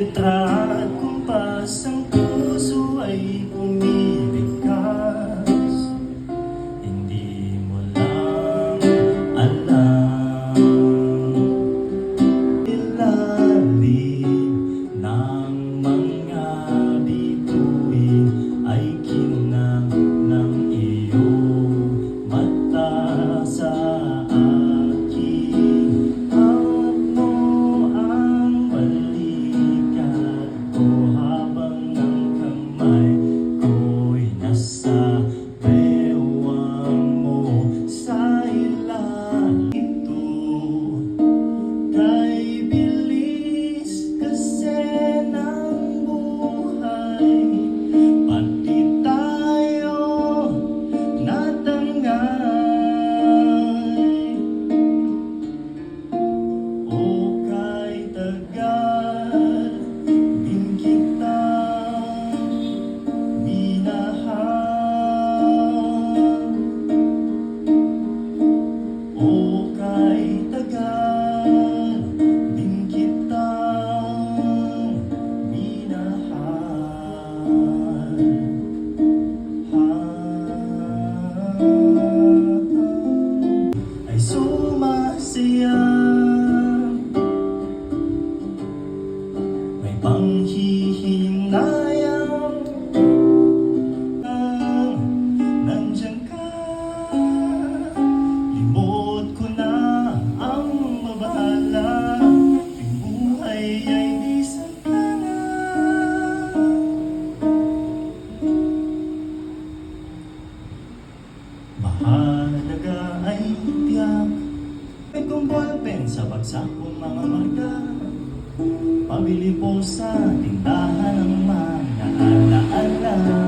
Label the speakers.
Speaker 1: Letra at kumpas, ang puso ay pumibigkas. Hindi mo lang alam, ilalim ng mga bituin ay kinang ng iyong mata sa akin. Hawak mo ang balikat ko habang ang kamay ko'y nasa bewang mo. Sa ilalim ito kay bilis kasi ng buhay, pati tayo natangay. O kay tagal din kitang minahal. O kay tagal din kitang minahal. Ay sumasaya, may panghihinayang, nandiyan ka. Limot ko na ang mabahala, ang buhay ay di sakana. Mahalaga ay tiyak, may kong ballpen sa bagsak kong mga marka. Pabili po sa tindahan ng mga alaala.